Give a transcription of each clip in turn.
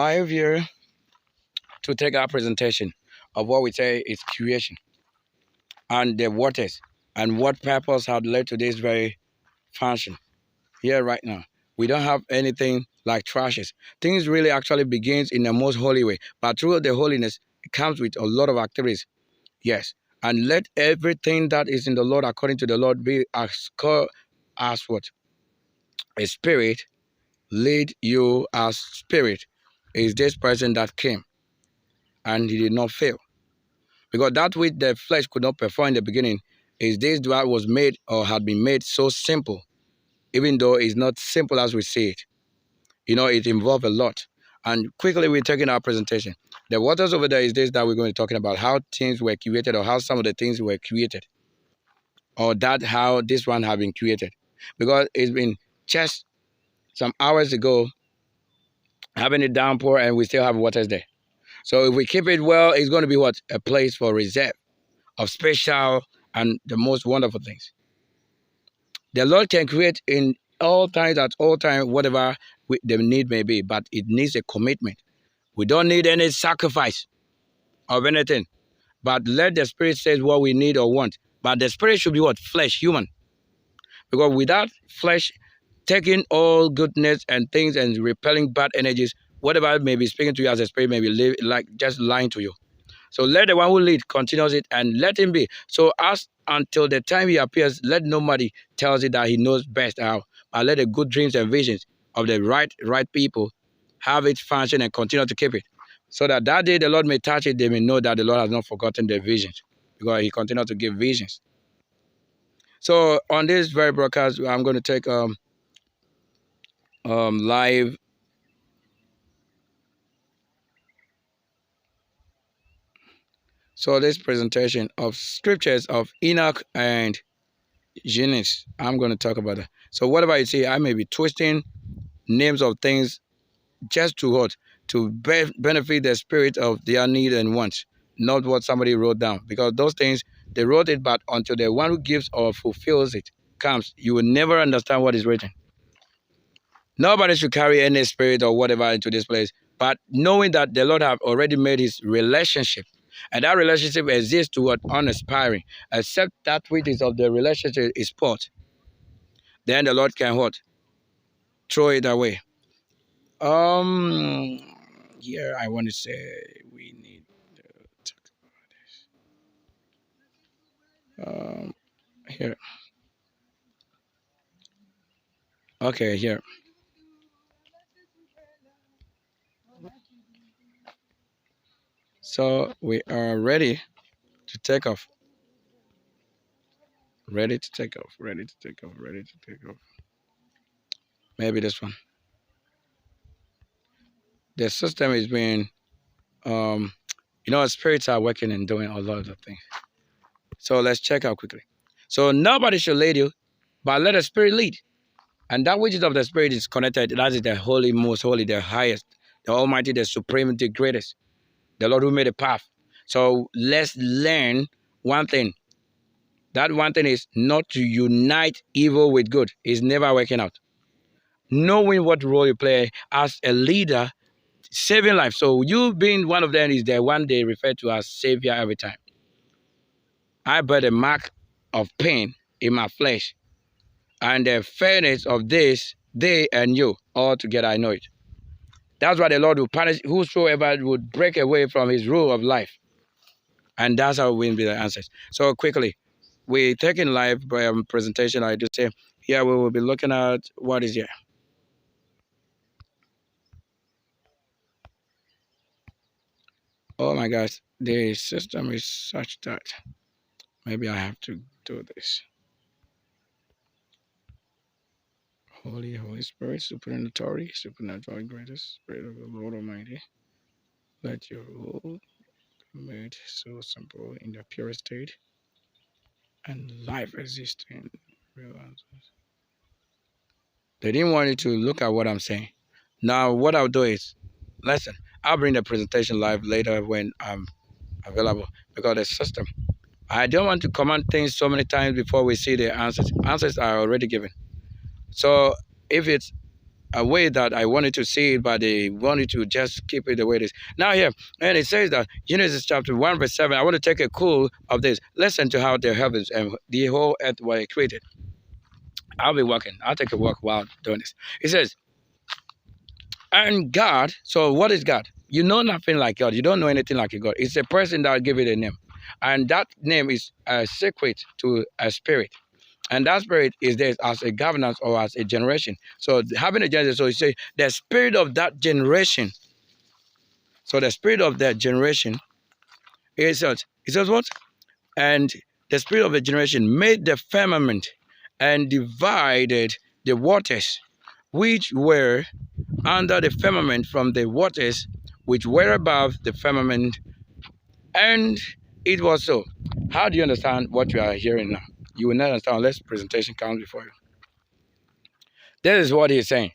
I have here to take our presentation of what we say is creation and the waters and what purpose had led to this very function here right now. We don't have anything like trashes. Things really actually begins in the most holy way, but through the holiness, it comes with a lot of activities. Yes, and let everything that is in the Lord according to the Lord be as what? A spirit lead you as spirit. Is this person that came and he did not fail? Because that which the flesh could not perform in the beginning is this that was made or had been made so simple, even though it's not simple as we see it. You know, it involved a lot. And quickly, we're taking our presentation. The waters over there is this that we're going to be talking about, how things were created or how some of the things were created, or that how this one have been created. Because it's been just some hours ago having a downpour and we still have waters there. So if we keep it well, it's going to be what? A place for reserve of special and the most wonderful things. The Lord can create in all times, at all times, whatever the need may be, but it needs a commitment. We don't need any sacrifice of anything, but let the Spirit say what we need or want. But the Spirit should be what? Flesh, human. Because without flesh taking all goodness and things and repelling bad energies, whatever may be speaking to you as a spirit may be like just lying to you. So let the one who leads continues it and let him be. So as until the time he appears, let nobody tells it that he knows best how. But let the good dreams and visions of the right people have its function and continue to keep it. So that day the Lord may touch it, they may know that the Lord has not forgotten their visions. Because he continues to give visions. So on this very broadcast, I'm going to take live. So this presentation of scriptures of Enoch and Holiness, I'm going to talk about that. So whatever you see, I may be twisting names of things just to what? To benefit the spirit of their need and wants, not what somebody wrote down. Because those things, they wrote it, but until the one who gives or fulfills it comes, you will never understand what is written. Nobody should carry any spirit or whatever into this place, but knowing that the Lord have already made his relationship, and that relationship exists to what? Unaspiring, except that which is of the relationship is spot. Then the Lord can what? Throw it away. Here I want to say we need to talk about this. Here. Okay, here. So we are ready to take off. Ready to take off. Ready to take off. Ready to take off. Maybe this one. The system is being, spirits are working and doing a lot of the things. So let's check out quickly. So nobody should lead you, but let the Spirit lead. And that which is of the Spirit is connected. That is the holy, most holy, the highest, the almighty, the supreme, the greatest, the Lord who made a path. So let's learn one thing. That one thing is not to unite evil with good. It's never working out. Knowing what role you play as a leader, saving life. So you being one of them is the one they refer to as savior every time. I bear the mark of pain in my flesh, and the fairness of this, they and you, all together I know it. That's why the Lord will punish whosoever would break away from his rule of life. And that's how we will be the answers. So quickly, we're taking live presentation. I just say, here we will be looking at what is here. Oh my gosh, the system is such that maybe I have to do this. Holy Spirit, supernatural greatest Spirit of the Lord Almighty, let your rule be made so simple in the purest state, and life exist in real answers. They didn't want you to look at what I'm saying. Now, what I'll do is, listen, I'll bring the presentation live later when I'm available, because the system, I don't want to command things so many times before we see the answers. Answers are already given. So if it's a way that I wanted to see it, but they wanted to just keep it the way it is. Now here, and it says that Genesis chapter 1 verse 7, I want to take a clue of this. Listen to how the heavens and the whole earth were created. I'll be walking. I'll take a walk while doing this. It says, and God, so what is God? You know nothing like God. You don't know anything like a God. It's a person that give it a name. And that name is secret to a spirit. And that spirit is there as a governance or as a generation. So having a generation, so you say the spirit of that generation. So the spirit of that generation is such. It says what? And the spirit of the generation made the firmament and divided the waters which were under the firmament from the waters which were above the firmament. And it was so. How do you understand what you are hearing now? You will not understand unless presentation comes before you. This is what he's saying.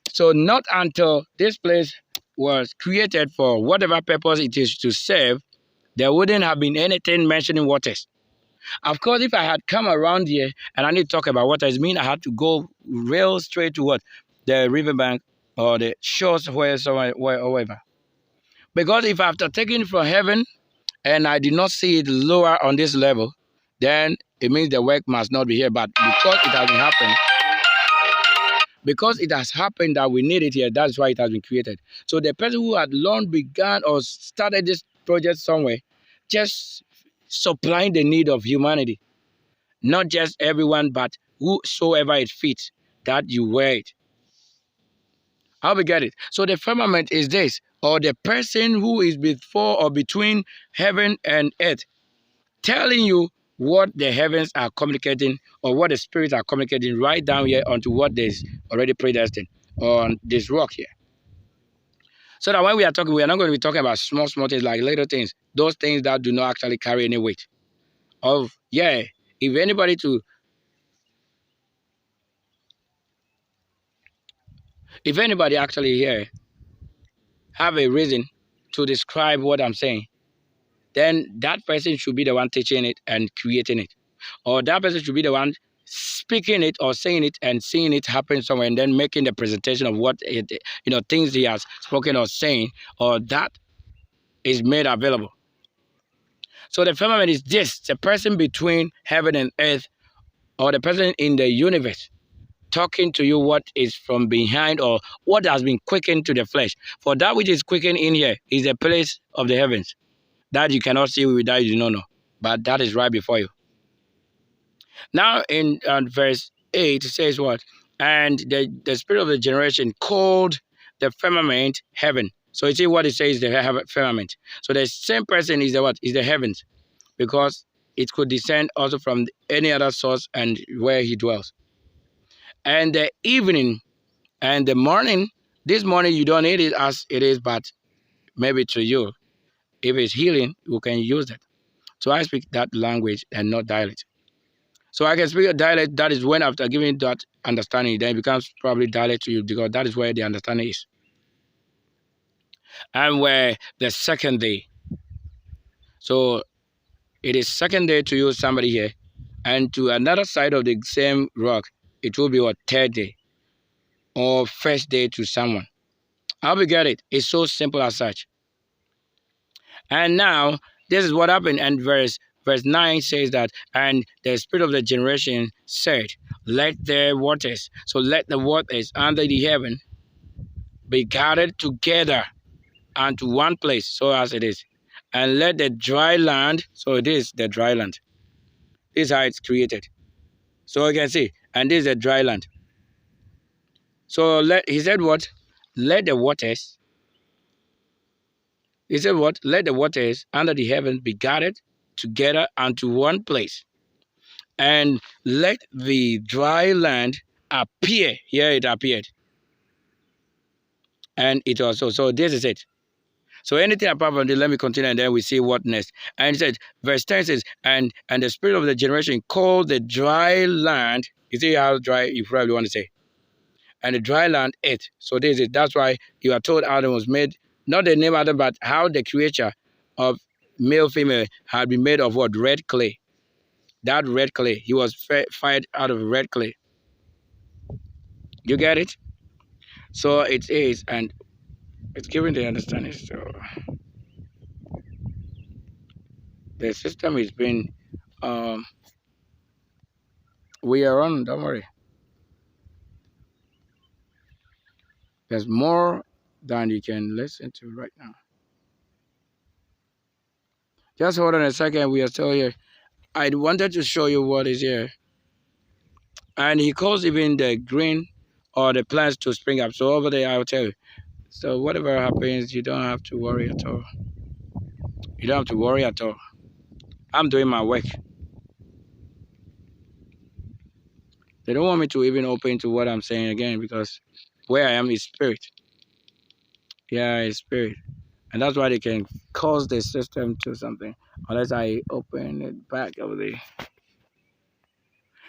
So not until this place was created for whatever purpose it is to serve, there wouldn't have been anything mentioning waters. Of course, if I had come around here and I need to talk about waters, it means I had to go real straight to what? The riverbank or the shores where somewhere or wherever. Because if after taking it from heaven and I did not see it lower on this level, then it means the work must not be here. But because it has happened that we need it here, that's why it has been created. So the person who had long begun or started this project somewhere, just supplying the need of humanity, not just everyone, but whosoever it fits, that you wear it. How we get it? So the firmament is this, or the person who is before or between heaven and earth, telling you what the heavens are communicating or what the spirits are communicating right down here onto what is already predestined on this rock here. So that when we are talking, we are not going to be talking about small things like little things, those things that do not actually carry any weight. If anybody actually here have a reason to describe what I'm saying, then that person should be the one teaching it and creating it. Or that person should be the one speaking it or saying it and seeing it happen somewhere and then making the presentation of what it, things he has spoken or saying, or that is made available. So the firmament is this, the person between heaven and earth, or the person in the universe, talking to you what is from behind or what has been quickened to the flesh. For that which is quickened in here is the place of the heavens that you cannot see with that you do not know, but that is right before you. Now in verse 8 it says what? And the spirit of the generation called the firmament heaven. So you see what it says, the firmament. So the same person is the what? Is the heavens, because it could descend also from any other source and where he dwells. And the evening and the morning, this morning you don't need it as it is, but maybe to you, if it's healing, you can use it. So I speak that language and not dialect. So I can speak a dialect, that is when after giving that understanding, then it becomes probably dialect to you, because that is where the understanding is. And where the second day. So it is second day to you, somebody here, and to another side of the same rock, it will be what, third day or first day to someone. How we get it? It's so simple as such. And now this is what happened. And verse 9 says that, and the spirit of the generation said, let there waters. So let the waters under the heaven be gathered together unto one place, so as it is. And let the dry land, so it is the dry land. This is how it's created. So you can see, and this is the dry land. So he said what? Let the waters. He said what? Let the waters under the heaven be gathered together unto one place. And let the dry land appear. Here it appeared. And it also, so this is it. So anything apart from this, let me continue and then we see what next. And it says, verse 10 says, and the spirit of the generation called the dry land. You see how dry you probably want to say. And the dry land ate. So this is, that's why you are told Adam was made, not the name Adam, but how the creature of male, female had been made of what? Red clay. That red clay. He was fired out of red clay. You get it? So it is, and it's giving the understanding. So the system is being, we are on, don't worry. There's more than you can listen to right now. Just hold on a second, we are still here. I wanted to show you what is here. And he calls even the green or the plants to spring up. So over there, I'll tell you. So whatever happens, you don't have to worry at all. You don't have to worry at all. I'm doing my work. They don't want me to even open to what I'm saying again because where I am is spirit. Yeah, it's spirit. And that's why they can cause the system to something unless I open it back over there.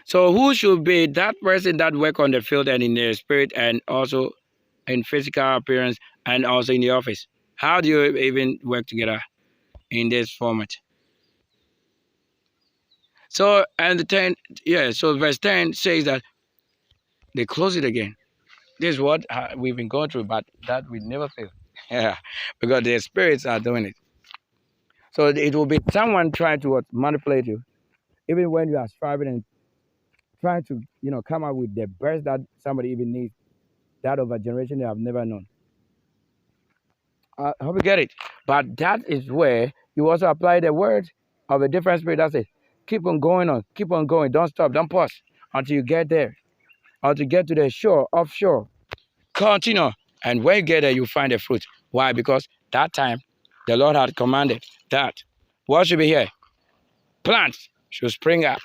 So who should be that person that work on the field and in the spirit and also in physical appearance and also in the office? How do you even work together in this format? So and the 10, yeah, so verse 10 says that they close it again. This is what we've been going through, but that we never fail. Yeah, because the spirits are doing it. So it will be someone trying to manipulate you, even when you are striving and trying to, come up with the best that somebody even needs, that of a generation they have never known. I hope you get it. But that is where you also apply the word of a different spirit that says, keep on going, don't stop, don't pause until you get there, until you get to the shore, offshore. Continue. And when you get there, you find the fruit. Why? Because that time the Lord had commanded that what should be here? Plants should spring up.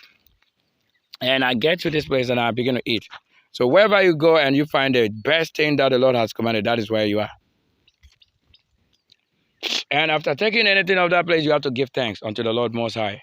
And I get to this place and I begin to eat. So wherever you go and you find the best thing that the Lord has commanded, that is where you are. And after taking anything of that place, you have to give thanks unto the Lord Most High.